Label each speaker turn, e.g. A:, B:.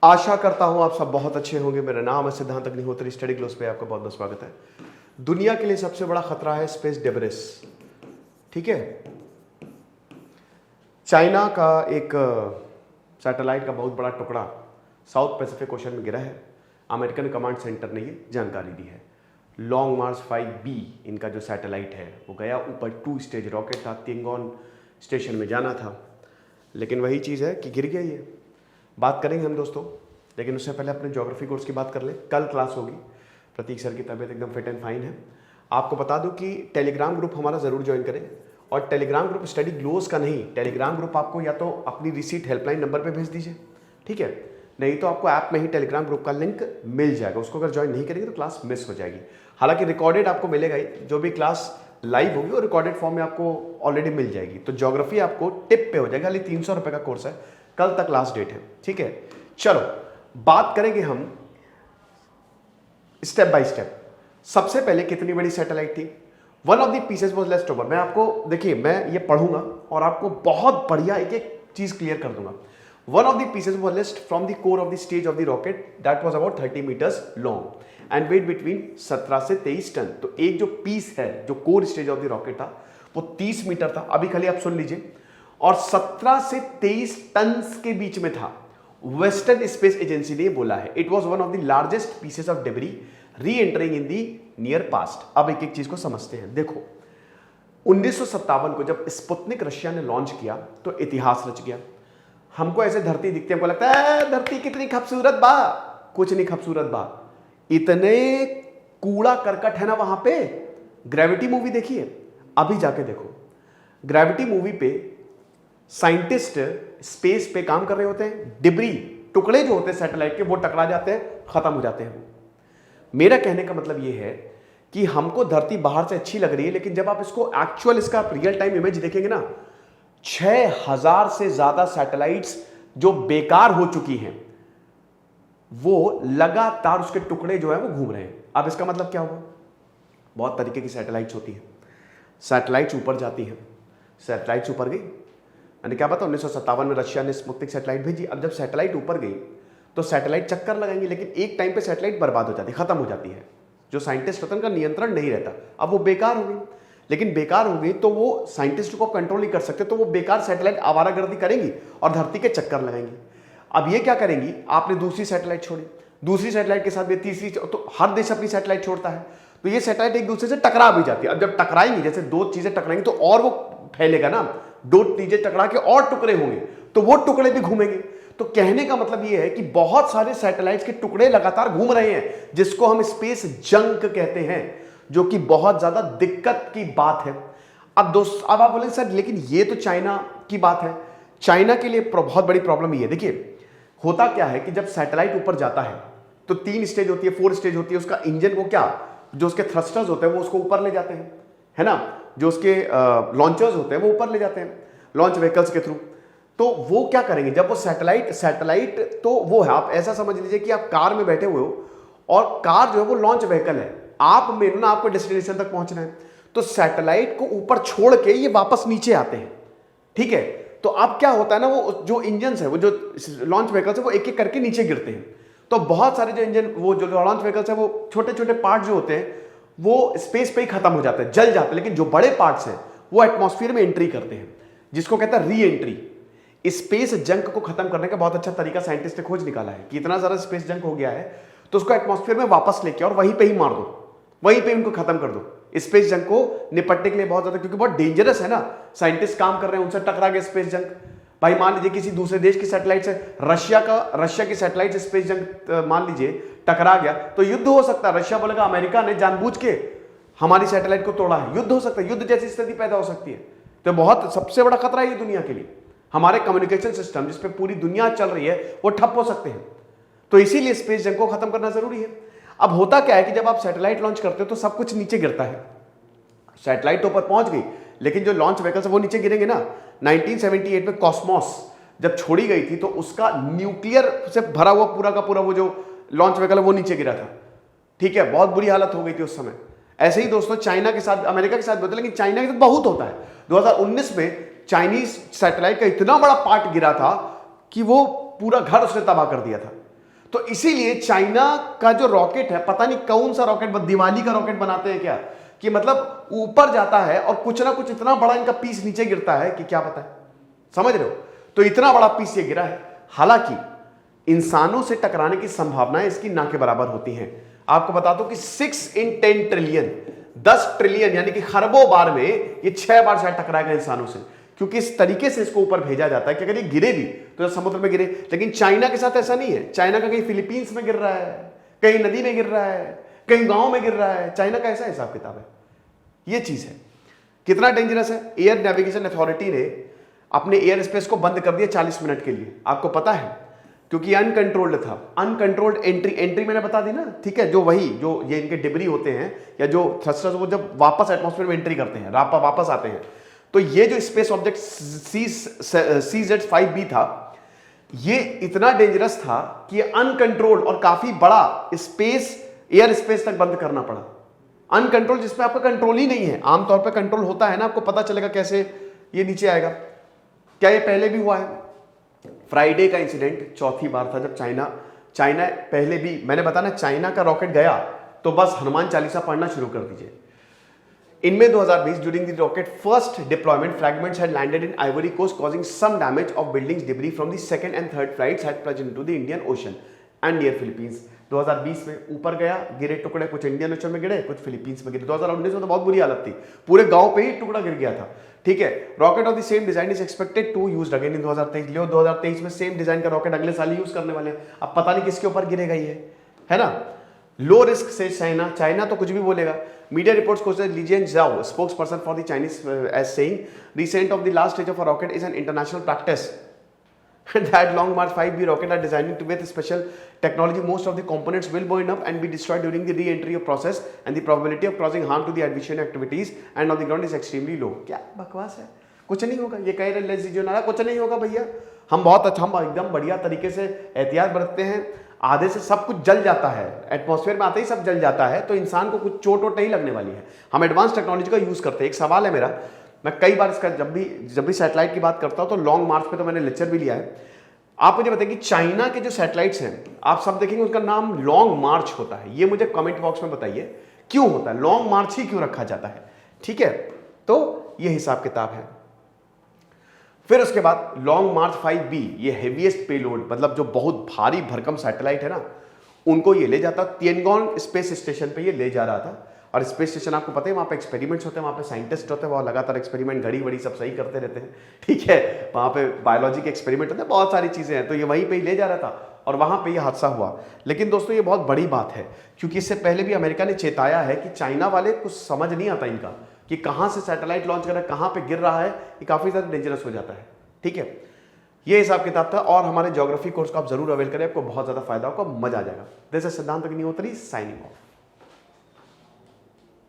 A: आशा करता हूं आप सब बहुत अच्छे होंगे। मेरा नाम है सिद्धांत अग्निहोत्री। स्टडी ग्लोस पे आपका बहुत बहुत स्वागत है। दुनिया के लिए सबसे बड़ा खतरा है स्पेस डेब्रिस। ठीक है, चाइना का एक सैटेलाइट का बहुत बड़ा टुकड़ा साउथ पैसिफिक ओशन में गिरा है। अमेरिकन कमांड सेंटर ने ये जानकारी दी है। लॉन्ग मार्च 5B इनका जो सैटेलाइट है वो गया ऊपर। 2 स्टेज रॉकेट था, तिंगोन स्टेशन में जाना था, लेकिन वही चीज़ है कि गिर गया ये। बात करेंगे हम दोस्तों, लेकिन उससे पहले अपने ज्योग्राफी कोर्स की बात कर ले। कल क्लास होगी। प्रतीक सर की तबीयत एकदम फिट एंड फाइन है। आपको बता दूं कि टेलीग्राम ग्रुप हमारा ज़रूर ज्वाइन करें। और टेलीग्राम ग्रुप स्टडी ग्लोस का नहीं, टेलीग्राम ग्रुप आपको या तो अपनी रिसीट हेल्पलाइन नंबर पे भेज दीजिए, ठीक है, नहीं तो आपको ऐप में ही टेलीग्राम ग्रुप का लिंक मिल जाएगा। उसको अगर ज्वाइन नहीं करेंगे तो क्लास मिस हो जाएगी। हालांकि रिकॉर्डेड आपको मिलेगा ही, जो भी क्लास लाइव होगी और रिकॉर्डेड फॉर्म में आपको ऑलरेडी मिल जाएगी। तो ज्योग्राफी आपको टिप पे हो जाएगा। खाली 300 रुपये का कोर्स है, कल तक लास्ट डेट है, ठीक है। चलो बात करेंगे हम स्टेप बाय स्टेप। सबसे पहले कितनी बड़ी सैटेलाइट थी? One of the pieces was left over. मैं आपको देखिए, मैं ये पढ़ूंगा और आपको बहुत बढ़िया एक एक चीज क्लियर कर दूंगा। One of the pieces was left from the core of the stage of the rocket that was about 30 meters long and weight between 17 से 23 टन। तो एक जो पीस है, जो core stage of the rocket था, वो 30 मीटर था। अभी खाली आप सुन लीजिए। और 17 से 23 टन के बीच में था। वेस्टर्न स्पेस एजेंसी ने बोला है it was one of the largest pieces of debris re entering in the near past. अब एक एक चीज को समझते हैं। देखो, 1957 को जब स्पुतनिक रशिया ने लॉन्च किया तो इतिहास रच गया। हमको ऐसे धरती दिखती है, हमको लगता है धरती कितनी खूबसूरत बा। कुछ नहीं खूबसूरत बा, इतने कूड़ा करकट है ना वहां पे। ग्रेविटी मूवी देखिए, अभी जाके देखो। ग्रेविटी मूवी पे साइंटिस्ट स्पेस पे काम कर रहे होते हैं, डिब्री टुकड़े जो होते हैं सैटेलाइट के वो टकरा जाते हैं, खत्म हो जाते हैं। मेरा कहने का मतलब ये है कि हमको धरती बाहर से अच्छी लग रही है, लेकिन जब आप इसको एक्चुअल इसका रियल टाइम इमेज देखेंगे ना, 6000 से ज्यादा सैटेलाइट्स जो बेकार हो चुकी हैं, वो लगातार उसके टुकड़े जो है वो घूम रहे हैं। अब इसका मतलब क्या हुआ? बहुत तरीके की सैटेलाइट्स होती हैं। सैटेलाइट्स ऊपर जाती हैं, सैटेलाइट्स ऊपर गई, मैंने क्या पता 1957 में रशिया ने स्पुतनिक सैटेलाइट भेजी। अब जब सैटेलाइट ऊपर गई तो सैटेलाइट चक्कर लगाएंगे, लेकिन एक टाइम पे सैटेलाइट बर्बाद हो जाती है, खत्म हो जाती है। जो साइंटिस्ट होता है उनका नियंत्रण नहीं रहता। अब वो बेकार हो गई, लेकिन बेकार हो गई तो वो साइंटिस्ट को कंट्रोल नहीं कर सकते, तो वो बेकार सैटेलाइट आवारागर्दी करेंगी और धरती के चक्कर लगाएंगी। अब ये क्या करेंगी? आपने दूसरी सैटेलाइट छोड़ी, दूसरी सैटेलाइट के साथ भी तीसरी, तो हर देश अपनी सैटेलाइट छोड़ता है, तो ये सैटेलाइट एक दूसरे से टकरा भी जाती है। अब जब टकराएंगी, जैसे दो चीजें टकराएंगी तो और वो फैलेगा ना, दो चीजें टकरा के और टुकड़े होंगे, तो वो टुकड़े भी घूमेंगे। तो कहने का मतलब ये है कि बहुत सारे सैटेलाइट्स के टुकड़े लगातार घूम रहे हैं, जिसको हम स्पेस जंक कहते हैं, जो कि बहुत ज्यादा दिक्कत की बात है। अब दोस्त, अब आप बोलेंगे सर लेकिन ये तो चाइना की बात है। चाइना के लिए बहुत बड़ी प्रॉब्लम ये है। देखिए, होता क्या है कि जब सैटेलाइट ऊपर जाता है तो 3 स्टेज होती है, 4 स्टेज होती है। उसका इंजन को क्या, जो उसके थ्रस्टर्स होते हैं वो उसको ऊपर ले जाते हैं, है ना, जो उसके लॉन्चर्स होते हैं वो ऊपर ले जाते हैं लॉन्च व्हीकल्स के थ्रू। तो वो क्या करेंगे जब वो सैटेलाइट तो वो है, आप ऐसा समझ लीजिए कि आप कार में बैठे हुए हो और कार जो है वो लॉन्च व्हीकल है, आप में ना आपको डेस्टिनेशन तक पहुंचना है, तो सैटेलाइट को ऊपर छोड़ के ये वापस नीचे आते हैं, ठीक है। तो अब क्या होता है ना, वो जो इंजन है, वो जो लॉन्च व्हीकल्स है वो एक एक करके नीचे गिरते हैं। तो बहुत सारे जो इंजन, वो जो लॉन्च व्हीकल्स है, वो छोटे छोटे पार्ट जो होते हैं वो स्पेस पे ही खत्म हो जाते हैं, जल जाते हैं। लेकिन जो बड़े पार्ट्स हैं वो एटमॉस्फेयर में एंट्री करते हैं, जिसको कहता है री एंट्री। स्पेस जंक को खत्म करने का बहुत अच्छा तरीका साइंटिस्ट ने खोज निकाला है कि इतना ज्यादा स्पेस जंक हो गया है तो उसको एटमॉस्फेयर में वापस लेके और वहीं पे ही मार दो, वहीं पे उनको खत्म कर दो। स्पेस जंक को निपटने के लिए बहुत ज्यादा, क्योंकि बहुत डेंजरस है ना, साइंटिस्ट काम कर रहे हैं, उनसे टकरा गया स्पेस जंक। भाई मान लीजिए किसी दूसरे देश की सैटेलाइट से रशिया की सैटेलाइट से स्पेस जंक मान लीजिए टकरा गया, तो युद्ध हो सकता है। रशिया बोलेगा अमेरिका ने जानबूझ के हमारी सैटेलाइट को तोड़ा है, युद्ध हो सकता है, युद्ध जैसी स्थिति पैदा हो सकती है। तो बहुत सबसे बड़ा खतरा है ये दुनिया के लिए। हमारे कम्युनिकेशन सिस्टम जिस पे पूरी दुनिया चल रही है वो ठप हो सकते हैं। तो इसीलिए स्पेस जंक को खत्म करना जरूरी है। अब होता क्या है कि जब आप सैटेलाइट लॉन्च करते हो तो सब कुछ नीचे गिरता है। सैटेलाइट तो ऊपर पहुंच गई, लेकिन जो लॉन्च व्हीकल्स है वो नीचे गिरेंगे ना। 1978 में कॉस्मोस जब छोड़ी गई थी तो उसका न्यूक्लियर से भरा हुआ पूरा का पूरा वो जो लॉन्च व्हीकल है वो नीचे गिरा था, ठीक है। बहुत बुरी हालत हो गई थी उस समय। ऐसे ही दोस्तों चाइना के साथ, अमेरिका के साथ होता है, लेकिन चाइना के साथ बहुत होता है। 2019 में चाइनीज सैटेलाइट का इतना बड़ा पार्ट गिरा था कि वो पूरा घर उसने तबाह कर दिया था। तो इसीलिए चाइना का जो रॉकेट है, पता नहीं कौन सा रॉकेट, दिवाली का रॉकेट बनाते हैं क्या, कि मतलब ऊपर जाता है और कुछ ना कुछ इतना बड़ा इनका पीस नीचे गिरता है कि क्या पता है, समझ रहे हो। तो इतना बड़ा पीस ये गिरा है। हालांकि इंसानों से टकराने की संभावनाएं इसकी ना के बराबर होती हैं। आपको बता दो कि 6 इन 10 ट्रिलियन, 10 ट्रिलियन यानी कि खरबों बार में ये 6 बार शायद टकराएगा इंसानों से, क्योंकि इस तरीके से इसको ऊपर भेजा जाता है कि अगर ये गिरे भी तो समुद्र में गिरे। लेकिन चाइना के साथ ऐसा नहीं है। चाइना का कहीं फिलीपींस में गिर रहा है, कहीं नदी में गिर रहा है, कहीं गांव में गिर रहा है। चाइना का ऐसा हिसाब किताब है। ये चीज है। कितना डेंजरस है। एयर नेविगेशन अथॉरिटी ने अपने एयर स्पेस को बंद कर दिया 40 मिनट के लिए। आपको पता है, क्योंकि अनकंट्रोल्ड था। अनकंट्रोल्ड एंट्री मैंने बता दी ना, ठीक है। जो वही जो ये इनके डिब्री होते हैं या जो थ्रस्टर्स, वो जब वापस एटमॉस्फेयर में एंट्री करते हैं, वापस आते हैं, तो ये जो स्पेस ऑब्जेक्ट CZ-5B था, ये इतना डेंजरस था कि अनकंट्रोल्ड और काफी बड़ा स्पेस, एयर स्पेस तक बंद करना पड़ा। अनकंट्रोल जिसपे आपका कंट्रोल ही नहीं है। आमतौर पे कंट्रोल होता है ना, आपको पता चलेगा कैसे ये नीचे आएगा। क्या ये पहले भी हुआ है? फ्राइडे का इंसिडेंट चौथी बार था जब चाइना पहले भी, मैंने बताया ना, चाइना का रॉकेट गया तो बस हनुमान चालीसा पढ़ना शुरू कर दीजिए। इनमें 2020 during the rocket first deployment, fragments had landed in Ivory Coast, causing some damage of buildings. Debris from the second and third flights had plunged into the Indian Ocean and near Philippines. 2020 में ऊपर गया, गिरे टुकड़े, कुछ Indian ocean में गिरे, कुछ Philippines में गिरे। 2019 में तो बहुत बुरी हालत थी, पूरे गांव पे ही टुकड़ा गिर गया था, ठीक है। Rocket of the same design is expected to used again in 2023। Leo 2023 में सेम डिजाइन का रॉकेट अगले साल ही यूज करने वाले हैं। अब पता नहीं किसके ऊपर गिरेगा ये, है ना। लो रिस्क से चाइना तो कुछ भी बोलेगा। Media reports quoted Li Jianzhou, spokesperson for the Chinese, as saying, "Descent of the last stage of a rocket is an international practice, and that Long March 5B rocket are designed with special technology. Most of the components will burn up and be destroyed during the re-entry process, and the probability of causing harm to the aviation activities and on the ground is extremely low." क्या बकवास है, कुछ नहीं होगा। ये कह रहे हैं कुछ नहीं होगा भैया, हम एकदम बढ़िया तरीके से एहतियात बरतते हैं। आधे से सब कुछ जल जाता है, एटमॉस्फेयर में आते ही सब जल जाता है, तो इंसान को कुछ चोट नहीं लगने वाली है। हम एडवांस टेक्नोलॉजी का यूज करते हैं। एक सवाल है मेरा, मैं कई बार इसका जब भी सैटेलाइट की बात करता हूं तो लॉन्ग मार्च पे तो मैंने लेक्चर भी लिया है। आप मुझे बताइए कि चाइना के जो सैटेलाइट्स हैं, आप सब देखेंगे उसका नाम लॉन्ग मार्च होता है। ये मुझे कमेंट बॉक्स में बताइए क्यों होता है, लॉन्ग मार्च ही क्यों रखा जाता है, ठीक है। तो ये हिसाब किताब है। फिर उसके बाद लॉन्ग मार्च 5B, ये हेवीएस्ट पेलोड, मतलब जो बहुत भारी भरकम सैटेलाइट है ना, उनको ये ले जाता। तिएनगोन स्पेस स्टेशन पे ये ले जा रहा था। और स्पेस स्टेशन आपको पता है वहाँ पे एक्सपेरिमेंट्स होते हैं, वहाँ पे साइंटिस्ट होते हैं, वहाँ लगातार एक्सपेरिमेंट, घड़ी वड़ी सब सही करते रहते हैं, ठीक है। वहाँ पे बायोलॉजी के एक्सपेरिमेंट होते हैं, बहुत सारी चीज़ें हैं। तो ये वहीं पे ही ले जा रहा था और वहाँ पे ये हादसा हुआ। लेकिन दोस्तों ये बहुत बड़ी बात है, क्योंकि इससे पहले भी अमेरिका ने चेताया है कि चाइना वाले कुछ समझ नहीं आता इनका, कि कहाँ से सैटेलाइट लॉन्च कर रहा है, कहाँ पे गिर रहा है, ये काफ़ी ज़्यादा डेंजरस हो जाता है, ठीक है। ये हिसाब किताब था। और हमारे ज्योग्राफी कोर्स को आप जरूर अवेल करें, आपको बहुत ज़्यादा फायदा होगा, मजा आ जाएगा। दिस इज सिद्धांत अग्निहोत्री साइनिंग ऑफ।